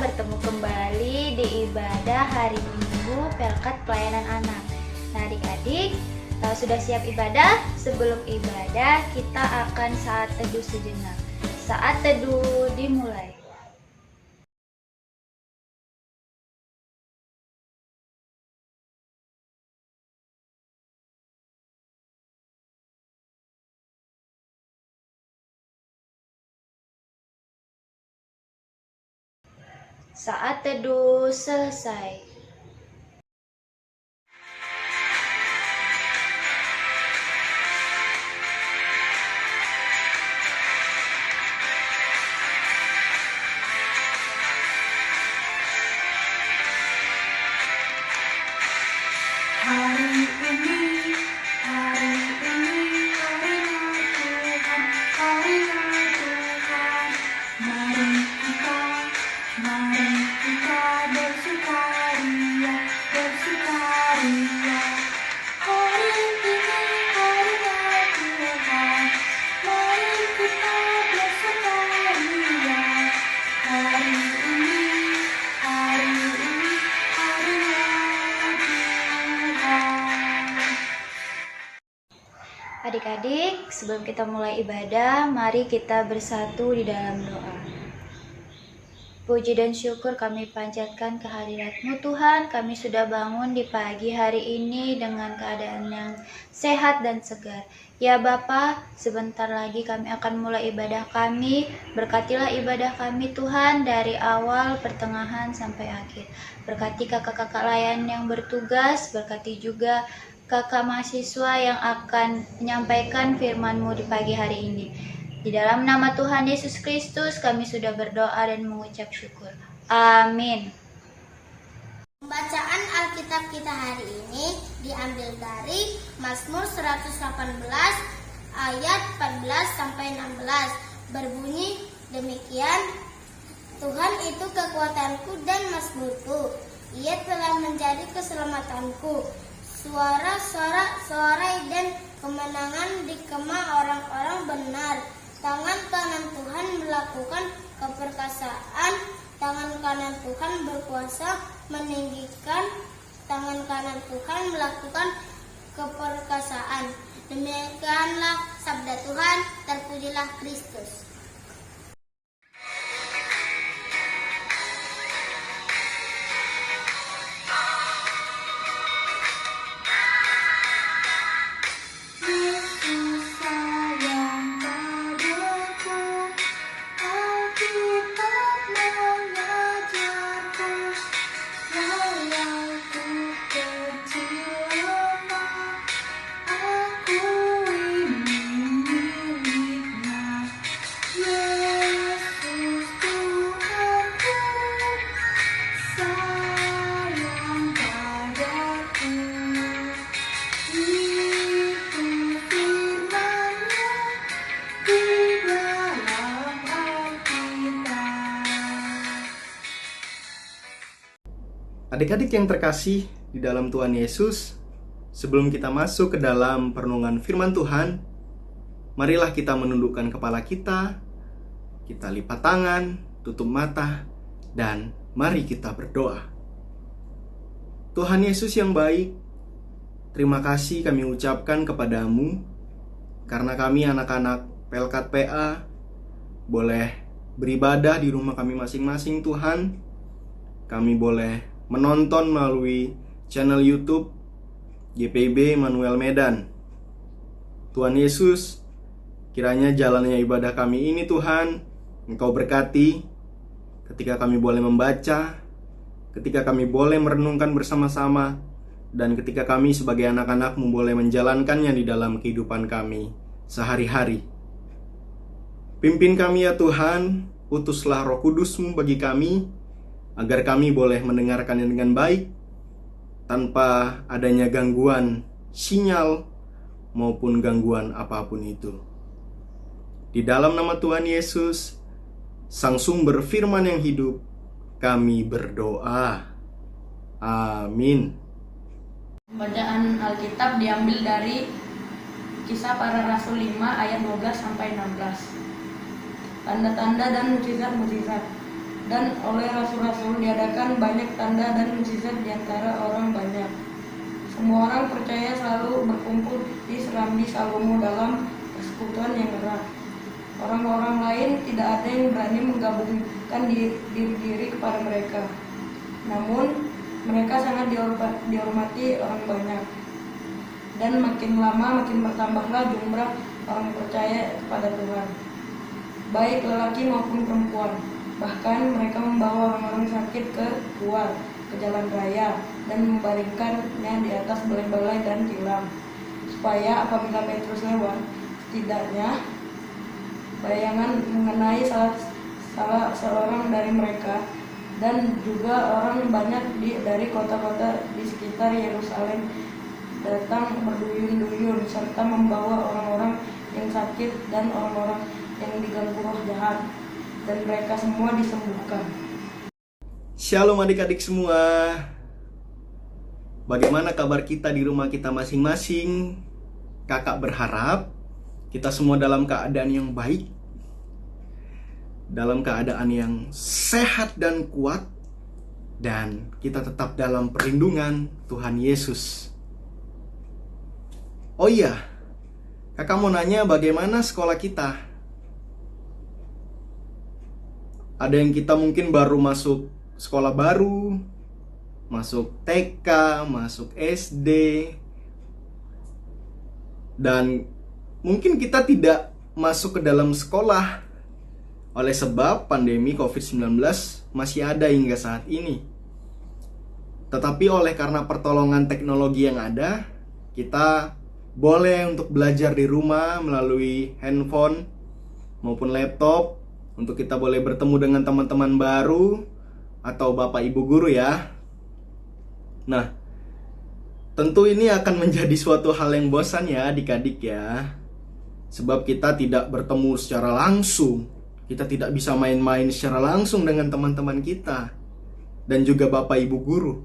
bertemu kembali di ibadah hari Minggu Pelkat Pelayanan Anak. Nah adik-adik, kalau sudah siap ibadah, sebelum ibadah kita akan saat teduh sejenak. Saat teduh dimulai. Saat teduh selesai. Adik-adik, sebelum kita mulai ibadah, mari kita bersatu di dalam doa. Puji dan syukur kami panjatkan kehadirat-Mu Tuhan. Kami sudah bangun di pagi hari ini dengan keadaan yang sehat dan segar. Ya Bapa, sebentar lagi kami akan mulai ibadah kami. Berkatilah ibadah kami Tuhan dari awal, pertengahan, sampai akhir. Berkati kakak-kakak layan yang bertugas, berkati juga kakak mahasiswa yang akan menyampaikan firman-Mu di pagi hari ini. Di dalam nama Tuhan Yesus Kristus kami sudah berdoa dan mengucap syukur. Amin. Pembacaan Alkitab kita hari ini diambil dari Mazmur 118 ayat 14 sampai 16. Berbunyi demikian, Tuhan itu kekuatanku dan mazmurku. Ia telah menjadi keselamatanku. Suara-sorai dan kemenangan di kemah orang-orang benar. Tangan kanan Tuhan melakukan keperkasaan. Tangan kanan Tuhan berkuasa meninggikan. Tangan kanan Tuhan melakukan keperkasaan. Demikianlah sabda Tuhan. Terpujilah Kristus. Adik-adik yang terkasih di dalam Tuhan Yesus, sebelum kita masuk ke dalam perenungan firman Tuhan, marilah kita menundukkan kepala kita lipat tangan, tutup mata, dan mari kita berdoa. Tuhan Yesus yang baik, terima kasih kami ucapkan kepadamu, karena kami anak-anak Pelkat PA boleh beribadah di rumah kami masing-masing Tuhan. Kami boleh menonton melalui channel YouTube GPIB Manuel Medan. Tuhan Yesus, kiranya jalannya ibadah kami ini Tuhan, Engkau berkati ketika kami boleh membaca, ketika kami boleh merenungkan bersama-sama, dan ketika kami sebagai anak-anak-Mu boleh menjalankannya di dalam kehidupan kami sehari-hari. Pimpin kami ya Tuhan, utuslah Roh Kudus-Mu bagi kami, agar kami boleh mendengarkannya dengan baik, tanpa adanya gangguan sinyal maupun gangguan apapun itu. Di dalam nama Tuhan Yesus, Sang Sumber Firman yang hidup, kami berdoa. Amin. Bacaan Alkitab diambil dari Kisah Para Rasul 5 ayat 12 sampai 16. Tanda-tanda dan mukjizat-mukjizat. dan oleh rasul-rasul diadakan banyak tanda dan mukjizat di antara orang banyak. Semua orang percaya selalu berkumpul di Serambi Salomo dalam persekutuan yang erat. Orang-orang lain tidak ada yang berani menggabungkan diri kepada mereka. Namun mereka sangat dihormati orang banyak. Dan makin lama makin bertambahlah jumlah orang percaya kepada Tuhan, baik lelaki maupun perempuan. Bahkan mereka membawa orang-orang sakit keluar ke jalan raya dan membaringkannya di atas balai-balai dan tilam, supaya apabila Petrus lewat, setidaknya bayangan mengenai salah seorang dari mereka, dan juga orang banyak dari kota-kota di sekitar Yerusalem datang berduyun-duyun serta membawa orang-orang yang sakit dan orang-orang yang diganggu roh jahat, dan mereka semua disembuhkan. Shalom adik-adik semua. Bagaimana kabar kita di rumah kita masing-masing? Kakak berharap kita semua dalam keadaan yang baik, dalam keadaan yang sehat dan kuat, dan kita tetap dalam perlindungan Tuhan Yesus. Oh iya, kakak mau nanya bagaimana sekolah kita? Ada yang kita mungkin baru masuk sekolah baru, masuk TK, masuk SD, dan mungkin kita tidak masuk ke dalam sekolah oleh sebab pandemi COVID-19 masih ada hingga saat ini. Tetapi oleh karena pertolongan teknologi yang ada, kita boleh untuk belajar di rumah melalui handphone maupun laptop, untuk kita boleh bertemu dengan teman-teman baru atau bapak ibu guru ya. Nah, tentu ini akan menjadi suatu hal yang bosan ya adik-adik ya, sebab kita tidak bertemu secara langsung. Kita tidak bisa main-main secara langsung dengan teman-teman kita dan juga bapak ibu guru.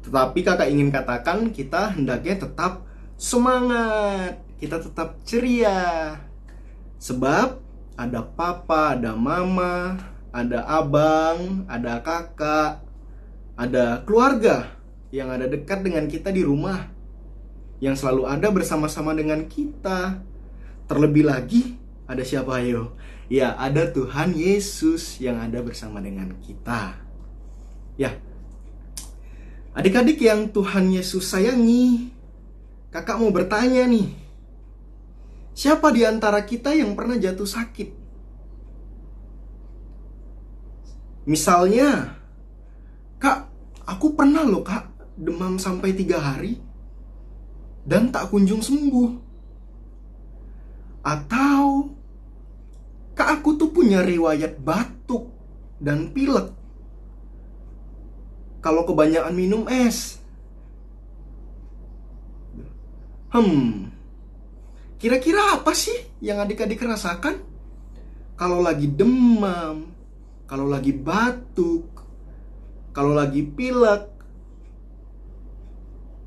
Tetapi kakak ingin katakan, kita hendaknya tetap semangat, kita tetap ceria. Sebab ada papa, ada mama, ada abang, ada kakak, ada keluarga yang ada dekat dengan kita di rumah, yang selalu ada bersama-sama dengan kita. Terlebih lagi, ada siapa ayo? Ya, ada Tuhan Yesus yang ada bersama dengan kita. Ya, adik-adik yang Tuhan Yesus sayangi, kakak mau bertanya nih, siapa di antara kita yang pernah jatuh sakit? Misalnya, kak, aku pernah loh kak, demam sampai 3 hari dan tak kunjung sembuh. Atau, kak, aku tuh punya riwayat batuk dan pilek kalau kebanyakan minum es. Kira-kira apa sih yang adik-adik rasakan kalau lagi demam, kalau lagi batuk, kalau lagi pilek?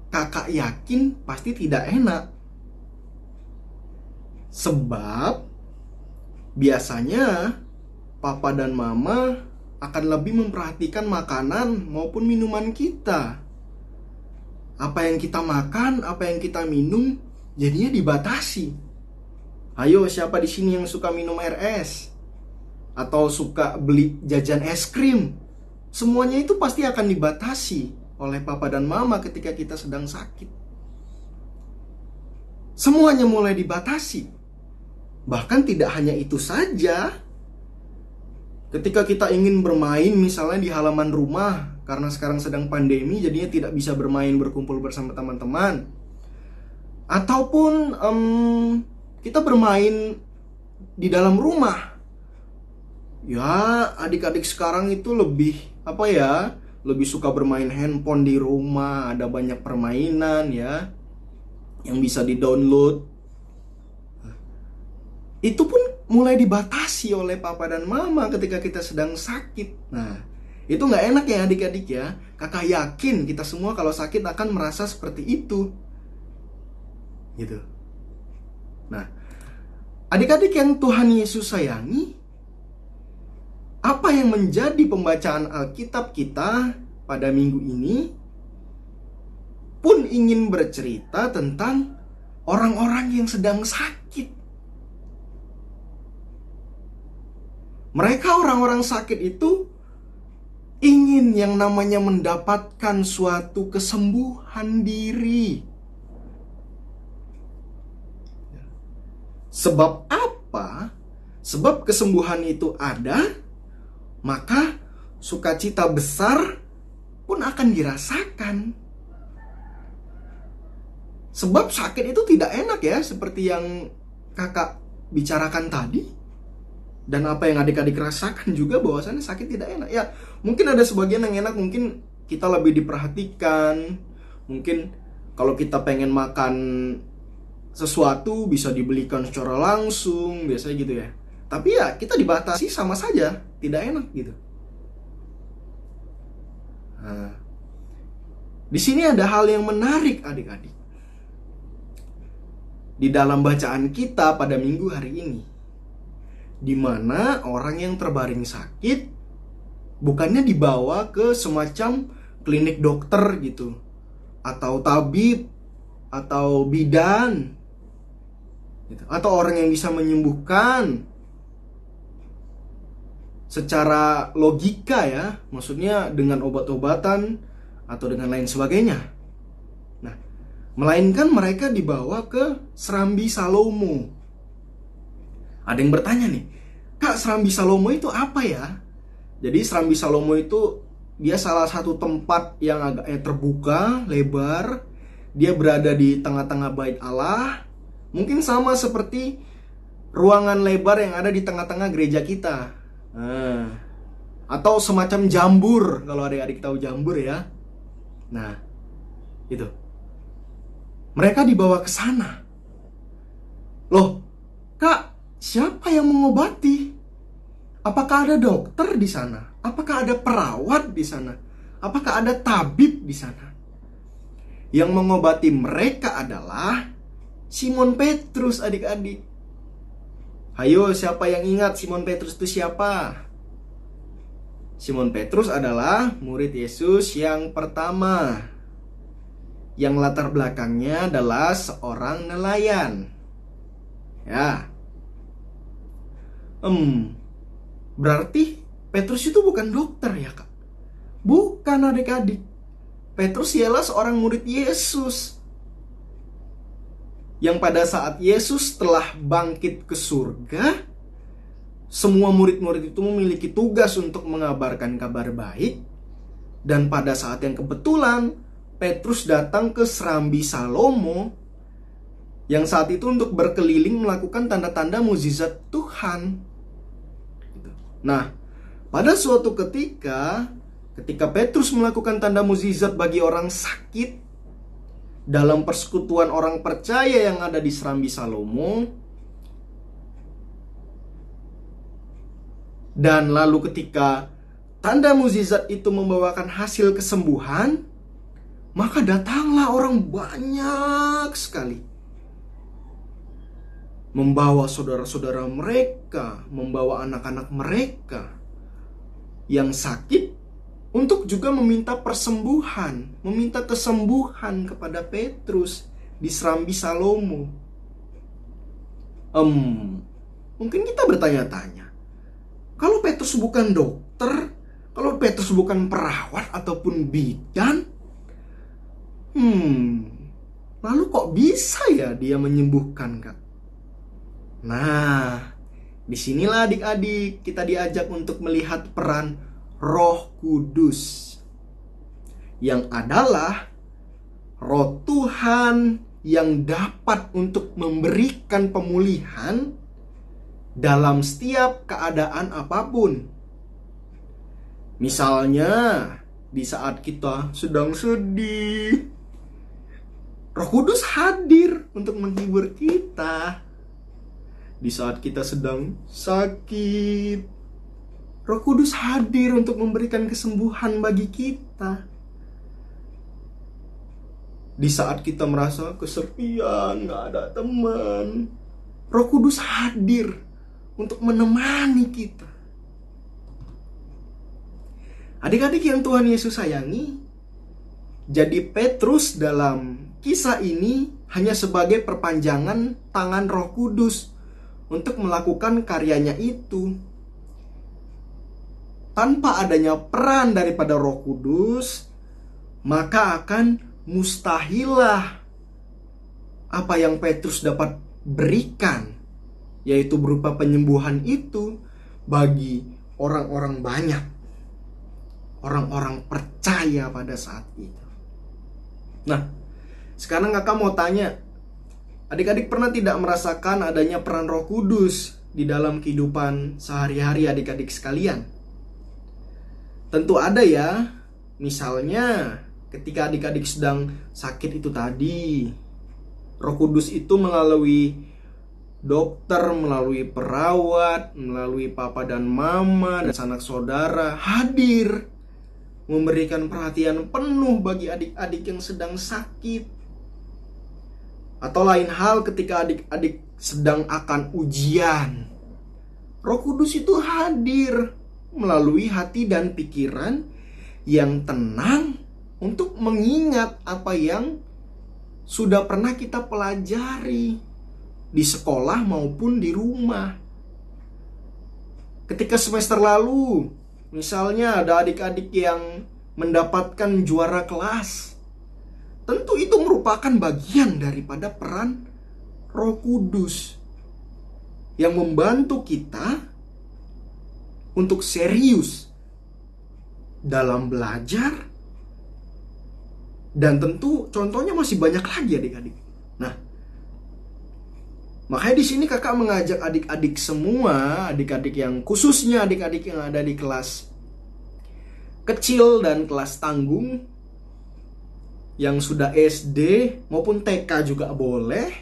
Kakak yakin pasti tidak enak. Sebab biasanya papa dan mama akan lebih memperhatikan makanan maupun minuman kita. Apa yang kita makan, apa yang kita minum, jadinya dibatasi. Ayo, siapa di sini yang suka minum air es? Atau suka beli jajan es krim? Semuanya itu pasti akan dibatasi oleh papa dan mama ketika kita sedang sakit. Semuanya mulai dibatasi. Bahkan tidak hanya itu saja. Ketika kita ingin bermain misalnya di halaman rumah, karena sekarang sedang pandemi, jadinya tidak bisa bermain berkumpul bersama teman-teman. Ataupun kita bermain di dalam rumah. Ya, adik-adik sekarang itu lebih lebih suka bermain handphone di rumah. Ada banyak permainan ya yang bisa di-download. Itu pun mulai dibatasi oleh papa dan mama ketika kita sedang sakit. Nah, itu gak enak ya adik-adik ya. Kakak yakin kita semua kalau sakit akan merasa seperti itu. Gitu. Nah, adik-adik yang Tuhan Yesus sayangi, apa yang menjadi pembacaan Alkitab kita pada minggu ini pun ingin bercerita tentang orang-orang yang sedang sakit. Mereka orang-orang sakit itu ingin yang namanya mendapatkan suatu kesembuhan diri. Sebab apa? Sebab kesembuhan itu ada, maka sukacita besar pun akan dirasakan. Sebab sakit itu tidak enak ya, seperti yang kakak bicarakan tadi. Dan apa yang adik-adik rasakan juga bahwasannya sakit tidak enak. Ya, mungkin ada sebagian yang enak, mungkin kita lebih diperhatikan. Mungkin kalau kita pengen makan sesuatu bisa dibelikan secara langsung, biasanya gitu ya. Tapi ya kita dibatasi sama saja, tidak enak gitu. Nah, di sini ada hal yang menarik adik-adik. Di dalam bacaan kita pada minggu hari ini, di mana orang yang terbaring sakit bukannya dibawa ke semacam klinik dokter gitu, atau tabib, atau bidan gitu, atau orang yang bisa menyembuhkan secara logika ya, maksudnya dengan obat-obatan atau dengan lain sebagainya. Nah, melainkan mereka dibawa ke Serambi Salomo. Ada yang bertanya nih, Kak, Serambi Salomo itu apa ya? Jadi Serambi Salomo itu dia salah satu tempat yang agaknya terbuka, lebar. Dia berada di tengah-tengah bait Allah. Mungkin sama seperti ruangan lebar yang ada di tengah-tengah gereja kita. Atau semacam jambur, kalau adik-adik tahu jambur ya. Nah, itu. Mereka dibawa ke sana. Loh, Kak, siapa yang mengobati? Apakah ada dokter di sana? Apakah ada perawat di sana? Apakah ada tabib di sana? Yang mengobati mereka adalah Simon Petrus, adik-adik. Ayo, siapa yang ingat Simon Petrus itu siapa? Simon Petrus adalah murid Yesus yang pertama, yang latar belakangnya adalah seorang nelayan. Ya. Berarti Petrus itu bukan dokter ya, Kak? Bukan, adik-adik. Petrus ialah seorang murid Yesus, yang pada saat Yesus telah bangkit ke surga, semua murid-murid itu memiliki tugas untuk mengabarkan kabar baik. Dan pada saat yang kebetulan Petrus datang ke Serambi Salomo, yang saat itu untuk berkeliling melakukan tanda-tanda mukjizat Tuhan. Nah, pada suatu ketika Petrus melakukan tanda mukjizat bagi orang sakit dalam persekutuan orang percaya yang ada di Serambi Salomo, dan lalu ketika tanda mukjizat itu membawakan hasil kesembuhan, maka datanglah orang banyak sekali, membawa saudara-saudara mereka, membawa anak-anak mereka yang sakit, untuk juga meminta persembuhan, meminta kesembuhan kepada Petrus di Serambi Salomo. Mungkin kita bertanya-tanya, kalau Petrus bukan dokter, kalau Petrus bukan perawat ataupun bidan, lalu kok bisa ya dia menyembuhkan, Kak? Nah, disinilah adik-adik kita diajak untuk melihat peran Roh Kudus, yang adalah Roh Tuhan yang dapat untuk memberikan pemulihan dalam setiap keadaan apapun. Misalnya, di saat kita sedang sedih, Roh Kudus hadir untuk menghibur kita. Di saat kita sedang sakit, Roh Kudus hadir untuk memberikan kesembuhan bagi kita. Di saat kita merasa kesepian, gak ada teman, Roh Kudus hadir untuk menemani kita. Adik-adik yang Tuhan Yesus sayangi, jadi Petrus dalam kisah ini hanya sebagai perpanjangan tangan Roh Kudus untuk melakukan karyanya itu. Tanpa adanya peran daripada Roh Kudus, maka akan mustahilah apa yang Petrus dapat berikan, yaitu berupa penyembuhan itu bagi orang-orang banyak. Orang-orang percaya pada saat itu. Nah, sekarang kakak mau tanya, adik-adik pernah tidak merasakan adanya peran Roh Kudus di dalam kehidupan sehari-hari adik-adik sekalian? Tentu ada ya. Misalnya ketika adik-adik sedang sakit itu tadi, Roh Kudus itu melalui dokter, melalui perawat, melalui papa dan mama dan sanak saudara hadir, memberikan perhatian penuh bagi adik-adik yang sedang sakit. Atau lain hal ketika adik-adik sedang akan ujian, Roh Kudus itu hadir melalui hati dan pikiran yang tenang untuk mengingat apa yang sudah pernah kita pelajari di sekolah maupun di rumah. Ketika semester lalu, misalnya ada adik-adik yang mendapatkan juara kelas, tentu itu merupakan bagian daripada peran Roh Kudus yang membantu kita untuk serius dalam belajar. Dan tentu contohnya masih banyak lagi adik-adik. Nah, makanya di sini kakak mengajak adik-adik semua, adik-adik yang khususnya adik-adik yang ada di kelas kecil dan kelas tanggung, yang sudah SD maupun TK juga boleh.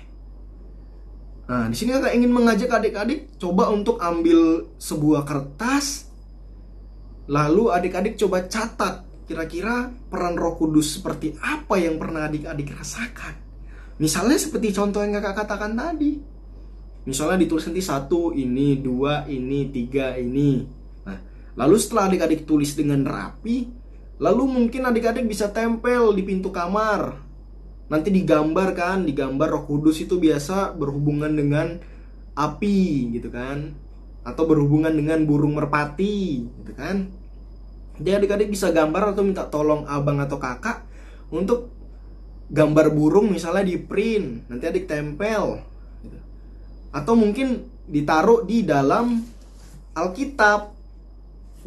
Nah, di sini kakak ingin mengajak adik-adik coba untuk ambil sebuah kertas, lalu adik-adik coba catat kira-kira peran Roh Kudus seperti apa yang pernah adik-adik rasakan. Misalnya seperti contoh yang kakak katakan tadi. Misalnya ditulis nanti 1 ini, 2 ini, 3 ini. Nah, lalu setelah adik-adik tulis dengan rapi, lalu mungkin adik-adik bisa tempel di pintu kamar. Nanti digambar kan, digambar Roh Kudus itu biasa berhubungan dengan api gitu kan, atau berhubungan dengan burung merpati gitu kan. Jadi adik-adik bisa gambar atau minta tolong abang atau kakak untuk gambar burung misalnya di print, nanti adik tempel gitu. Atau mungkin ditaruh di dalam Alkitab,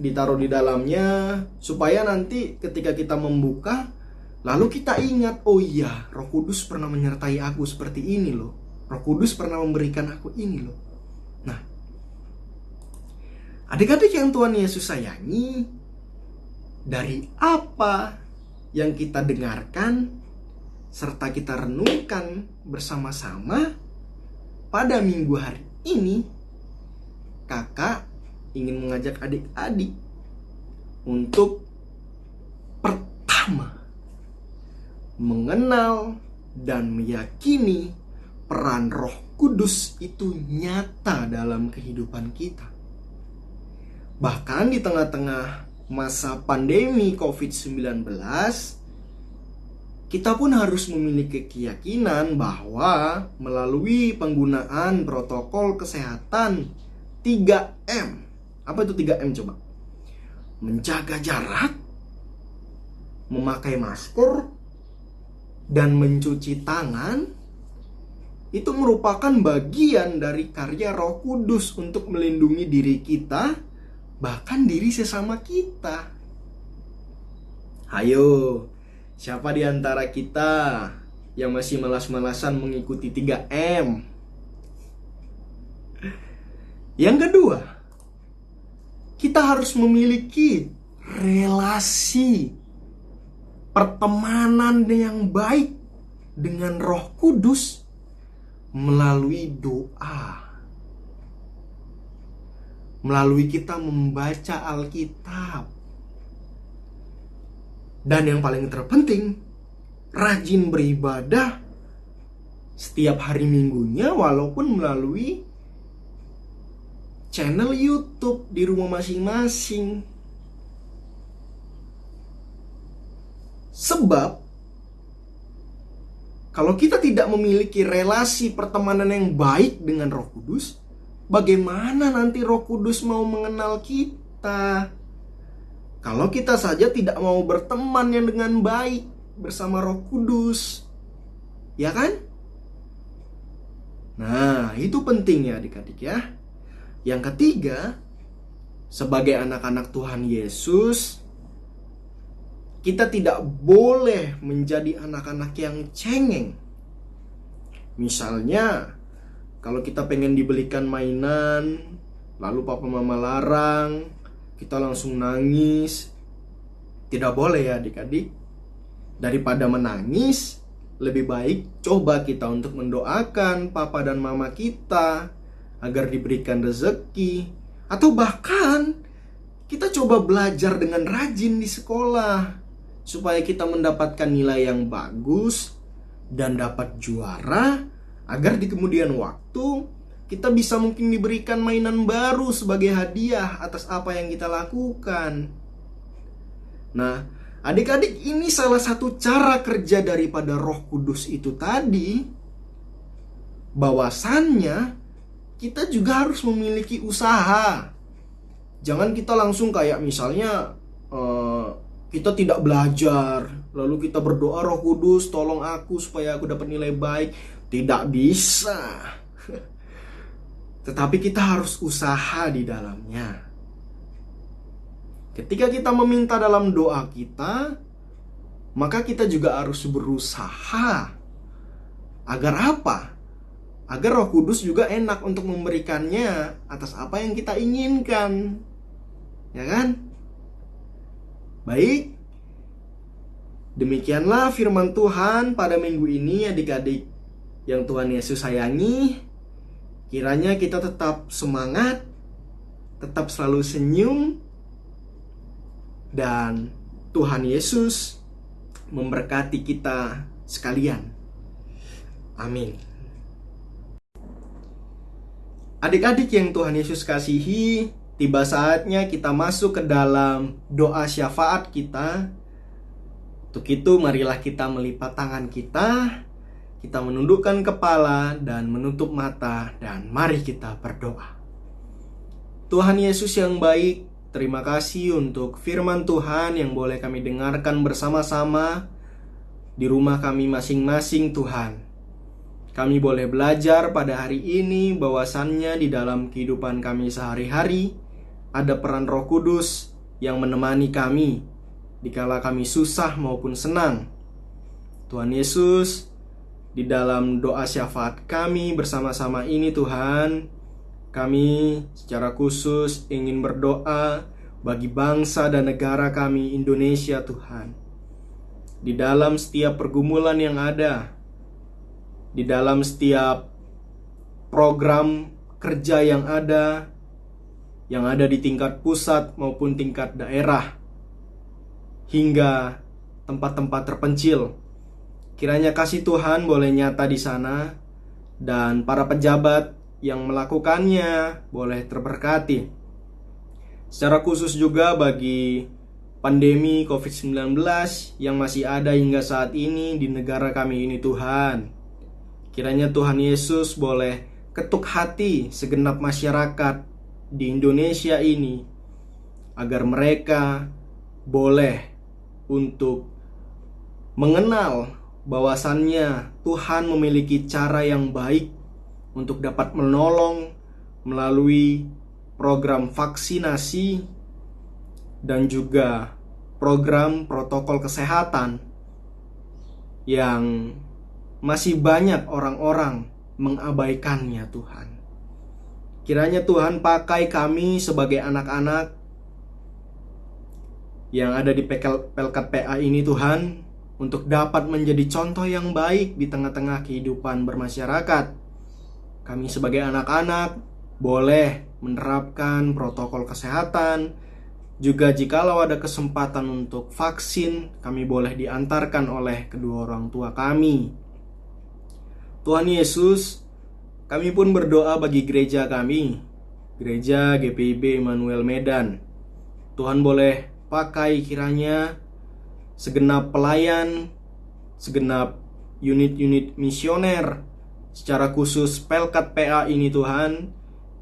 ditaruh di dalamnya supaya nanti ketika kita membuka, lalu kita ingat, oh iya, Roh Kudus pernah menyertai aku seperti ini loh. Roh Kudus pernah memberikan aku ini loh. Nah, adik-adik yang Tuhan Yesus sayangi, dari apa yang kita dengarkan serta kita renungkan bersama-sama pada minggu hari ini, kakak ingin mengajak adik-adik untuk pertama mengenal dan meyakini peran Roh Kudus itu nyata dalam kehidupan kita. Bahkan di tengah-tengah masa pandemi COVID-19, kita pun harus memiliki keyakinan bahwa melalui penggunaan protokol kesehatan 3M. Apa itu 3M coba? Menjaga jarak, memakai masker, dan mencuci tangan, itu merupakan bagian dari karya Roh Kudus untuk melindungi diri kita, bahkan diri sesama kita. Ayo, siapa di antara kita yang masih malas-malasan mengikuti 3M? Yang kedua, kita harus memiliki relasi pertemanan yang baik dengan Roh Kudus melalui doa, melalui kita membaca Alkitab, dan yang paling terpenting, rajin beribadah setiap hari minggunya, walaupun melalui channel YouTube di rumah masing-masing. Sebab kalau kita tidak memiliki relasi pertemanan yang baik dengan Roh Kudus, bagaimana nanti Roh Kudus mau mengenal kita? Kalau kita saja tidak mau berteman yang dengan baik bersama Roh Kudus, ya kan? Nah, itu penting ya adik-adik ya. Yang ketiga, sebagai anak-anak Tuhan Yesus, kita tidak boleh menjadi anak-anak yang cengeng. Misalnya, kalau kita pengen dibelikan mainan, lalu papa mama larang, kita langsung nangis. Tidak boleh ya adik-adik. Daripada menangis, lebih baik coba kita untuk mendoakan papa dan mama kita agar diberikan rezeki. Atau bahkan kita coba belajar dengan rajin di sekolah supaya kita mendapatkan nilai yang bagus dan dapat juara, agar di kemudian waktu kita bisa mungkin diberikan mainan baru sebagai hadiah atas apa yang kita lakukan. Nah, adik-adik, ini salah satu cara kerja daripada Roh Kudus itu tadi. Bahwasannya kita juga harus memiliki usaha. Jangan kita langsung kayak misalnya kita tidak belajar, lalu kita berdoa, Roh Kudus tolong aku supaya aku dapat nilai baik. Tidak bisa. Tetapi kita harus usaha di dalamnya. Ketika kita meminta dalam doa kita, maka kita juga harus berusaha. Agar apa? Agar Roh Kudus juga enak untuk memberikannya atas apa yang kita inginkan. Ya kan? Baik. Demikianlah firman Tuhan pada minggu ini adik-adik yang Tuhan Yesus sayangi. Kiranya kita tetap semangat, tetap selalu senyum, dan Tuhan Yesus memberkati kita sekalian. Amin. Adik-adik yang Tuhan Yesus kasihi, tiba saatnya kita masuk ke dalam doa syafaat kita. Untuk itu marilah kita melipat tangan kita menundukkan kepala dan menutup mata, dan mari kita berdoa. Tuhan Yesus yang baik, terima kasih untuk firman Tuhan yang boleh kami dengarkan bersama-sama di rumah kami masing-masing Tuhan. Kami boleh belajar pada hari ini bahwasannya di dalam kehidupan kami sehari-hari ada peran Roh Kudus yang menemani kami dikala kami susah maupun senang. Tuhan Yesus, di dalam doa syafaat kami bersama-sama ini Tuhan, kami secara khusus ingin berdoa bagi bangsa dan negara kami Indonesia Tuhan. Di dalam setiap pergumulan yang ada, di dalam setiap program kerja yang ada di tingkat pusat maupun tingkat daerah, hingga tempat-tempat terpencil. Kiranya kasih Tuhan boleh nyata di sana, dan para pejabat yang melakukannya boleh terberkati. Secara khusus juga bagi pandemi COVID-19 yang masih ada hingga saat ini di negara kami ini Tuhan. Kiranya Tuhan Yesus boleh ketuk hati segenap masyarakat di Indonesia ini, agar mereka boleh untuk mengenal bahwasannya Tuhan memiliki cara yang baik untuk dapat menolong melalui program vaksinasi dan juga program protokol kesehatan yang masih banyak orang-orang mengabaikannya Tuhan. Kiranya Tuhan pakai kami sebagai anak-anak yang ada di Pelkat PA ini Tuhan, untuk dapat menjadi contoh yang baik di tengah-tengah kehidupan bermasyarakat. Kami sebagai anak-anak boleh menerapkan protokol kesehatan. Juga jikalau ada kesempatan untuk vaksin, kami boleh diantarkan oleh kedua orang tua kami. Tuhan Yesus, kami pun berdoa bagi gereja kami, Gereja GPIB Immanuel Medan. Tuhan boleh pakai kiranya segenap pelayan, segenap unit-unit misioner, secara khusus Pelkat PA ini Tuhan,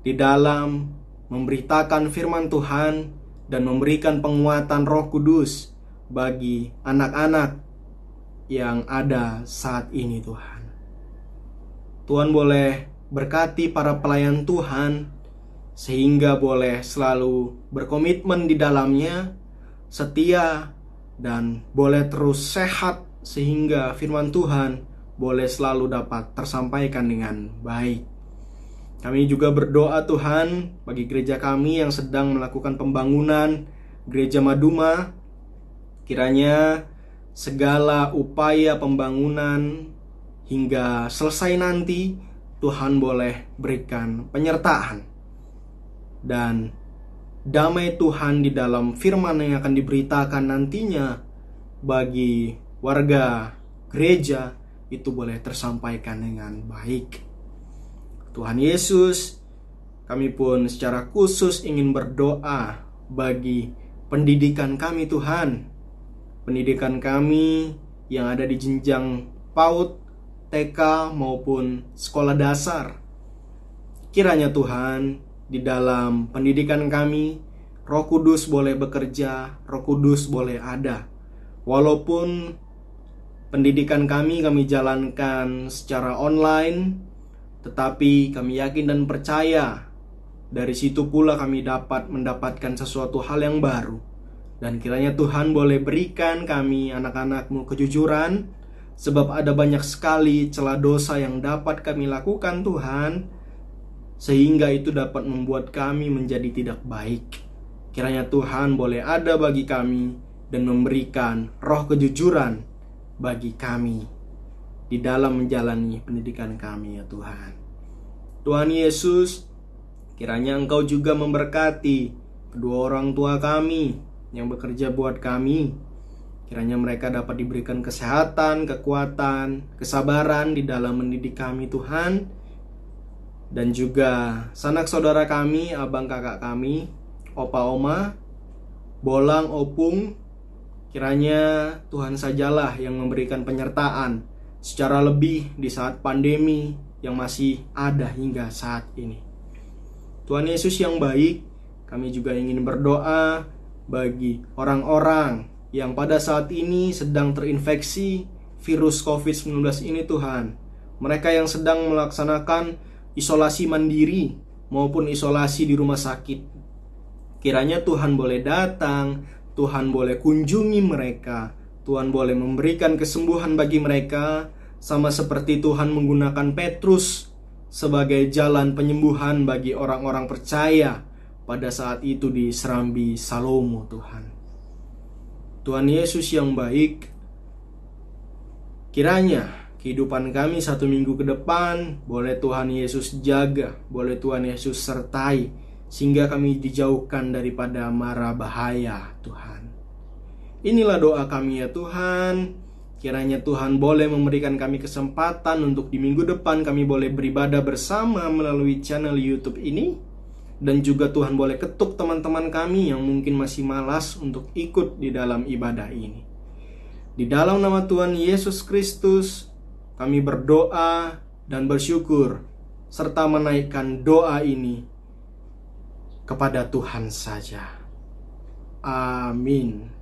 di dalam memberitakan firman Tuhan dan memberikan penguatan Roh Kudus bagi anak-anak yang ada saat ini Tuhan. Tuhan boleh berkati para pelayan Tuhan, sehingga boleh selalu berkomitmen di dalamnya, setia, dan boleh terus sehat, sehingga firman Tuhan boleh selalu dapat tersampaikan dengan baik. Kami juga berdoa Tuhan bagi gereja kami yang sedang melakukan pembangunan, Gereja Maduma. Kiranya segala upaya pembangunan hingga selesai nanti, Tuhan boleh berikan penyertaan dan damai Tuhan di dalam firman yang akan diberitakan nantinya bagi warga gereja itu boleh tersampaikan dengan baik. Tuhan Yesus, kami pun secara khusus ingin berdoa bagi pendidikan kami Tuhan. Pendidikan kami yang ada di jenjang PAUD, TK maupun sekolah dasar. Kiranya Tuhan, di dalam pendidikan kami, Roh Kudus boleh bekerja, Roh Kudus boleh ada. Walaupun pendidikan kami jalankan secara online, tetapi kami yakin dan percaya dari situ pula kami dapat mendapatkan sesuatu hal yang baru. Dan kiranya Tuhan boleh berikan kami anak-anak-Mu kejujuran, sebab ada banyak sekali celah dosa yang dapat kami lakukan Tuhan, sehingga itu dapat membuat kami menjadi tidak baik. Kiranya Tuhan boleh ada bagi kami dan memberikan roh kejujuran bagi kami di dalam menjalani pendidikan kami ya Tuhan. Tuhan Yesus, kiranya Engkau juga memberkati kedua orang tua kami yang bekerja buat kami. Kiranya mereka dapat diberikan kesehatan, kekuatan, kesabaran di dalam mendidik kami Tuhan. Dan juga sanak saudara kami, abang kakak kami, opa oma, bolang opung. Kiranya Tuhan sajalah yang memberikan penyertaan secara lebih di saat pandemi yang masih ada hingga saat ini. Tuhan Yesus yang baik, kami juga ingin berdoa bagi orang-orang yang pada saat ini sedang terinfeksi virus COVID-19 ini Tuhan. Mereka yang sedang melaksanakan isolasi mandiri maupun isolasi di rumah sakit. Kiranya Tuhan boleh datang, Tuhan boleh kunjungi mereka, Tuhan boleh memberikan kesembuhan bagi mereka, sama seperti Tuhan menggunakan Petrus sebagai jalan penyembuhan bagi orang-orang percaya pada saat itu di Serambi Salomo Tuhan. Tuhan Yesus yang baik, kiranya kehidupan kami 1 minggu ke depan boleh Tuhan Yesus jaga, boleh Tuhan Yesus sertai, sehingga kami dijauhkan daripada mara bahaya Tuhan. Inilah doa kami ya Tuhan. Kiranya Tuhan boleh memberikan kami kesempatan untuk di minggu depan kami boleh beribadah bersama melalui channel YouTube ini. Dan juga Tuhan boleh ketuk teman-teman kami yang mungkin masih malas untuk ikut di dalam ibadah ini. Di dalam nama Tuhan Yesus Kristus, kami berdoa dan bersyukur, serta menaikkan doa ini kepada Tuhan saja. Amin.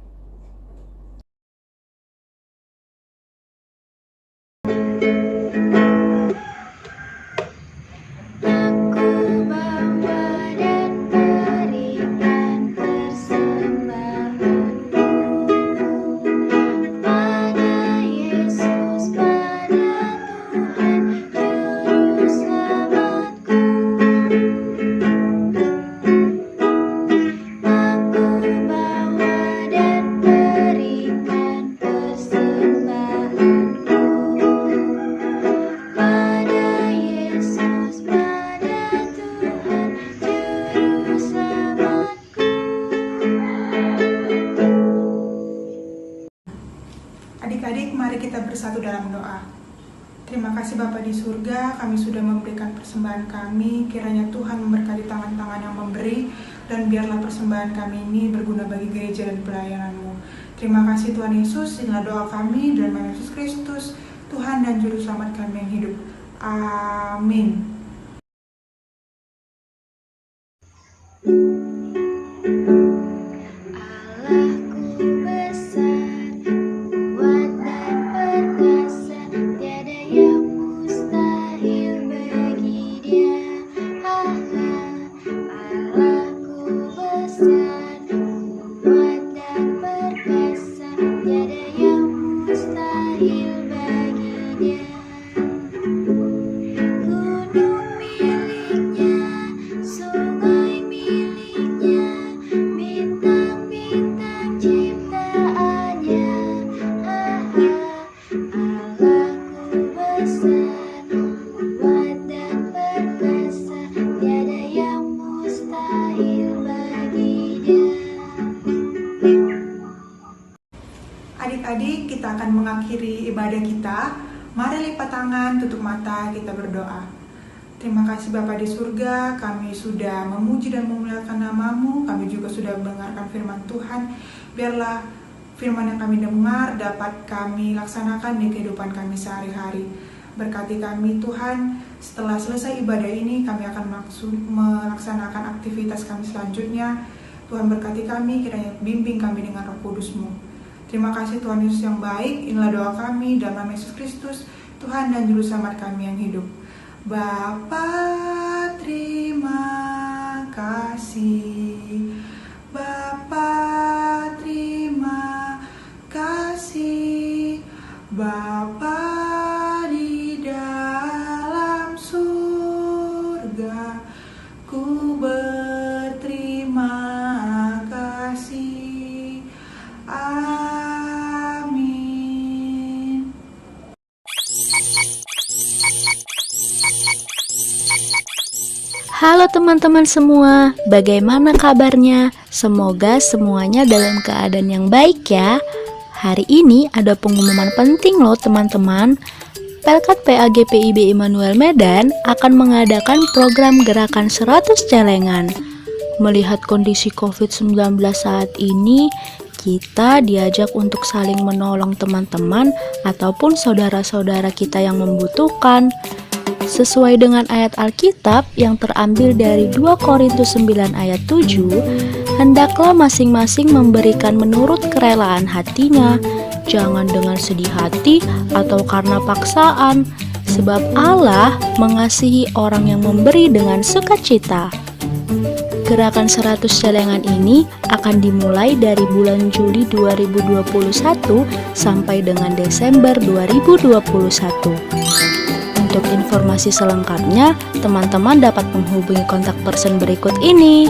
Adik-adik, mari kita bersatu dalam doa. Terima kasih Bapa di surga, kami sudah memberikan persembahan kami. Kiranya Tuhan memberkati tangan-tangan yang memberi, dan biarlah persembahan kami ini berguna bagi gereja dan pelayanan-Mu. Terima kasih Tuhan Yesus, inilah doa kami dalam nama Yesus Kristus, Tuhan dan Juru Selamat kami yang hidup. Amin. Allahku besar, kuat dan perkasa, tiada yang mustahil bagi Dia. Allahku besar, kuat dan perkasa, tiada yang mustahil bagi Dia. Gunung miliknya, sungai miliknya, bintang-bintang ciptaannya. Allahku besar, kuat dan perkasa, tiada yang mustahil bagi Dia. Adik-adik, kita akan mengakhiri ibadah kita. Mari lipat tangan, tutup mata, kita berdoa. Terima kasih Bapa di surga, kami sudah memuji dan memuliakan nama-Mu, kami juga sudah mendengarkan firman Tuhan. Biarlah firman yang kami dengar dapat kami laksanakan di kehidupan kami sehari-hari. Berkati kami Tuhan, setelah selesai ibadah ini kami akan melaksanakan aktivitas kami selanjutnya. Tuhan berkati kami, kiranya bimbing kami dengan Roh Kudus-Mu. Terima kasih Tuhan Yesus yang baik, inilah doa kami dalam nama Yesus Kristus, Tuhan dan Juru Selamat kami yang hidup. Bapa, terima kasih. Bapa, terima kasih. Bapa di dalam surga, ku berterima kasih. Amin. Halo teman-teman semua, bagaimana kabarnya? Semoga semuanya dalam keadaan yang baik ya. Hari ini ada pengumuman penting loh teman-teman. Pelkat PAGPIB Immanuel Medan akan mengadakan program gerakan 100 celengan. Melihat kondisi COVID-19 saat ini, kita diajak untuk saling menolong teman-teman ataupun saudara-saudara kita yang membutuhkan. Sesuai dengan ayat Alkitab yang terambil dari 2 Korintus 9 ayat 7, hendaklah masing-masing memberikan menurut kerelaan hatinya, jangan dengan sedih hati atau karena paksaan, sebab Allah mengasihi orang yang memberi dengan sukacita. Gerakan 100 celengan ini akan dimulai dari bulan Juli 2021 sampai dengan Desember 2021. Untuk informasi selengkapnya, teman-teman dapat menghubungi kontak person berikut ini.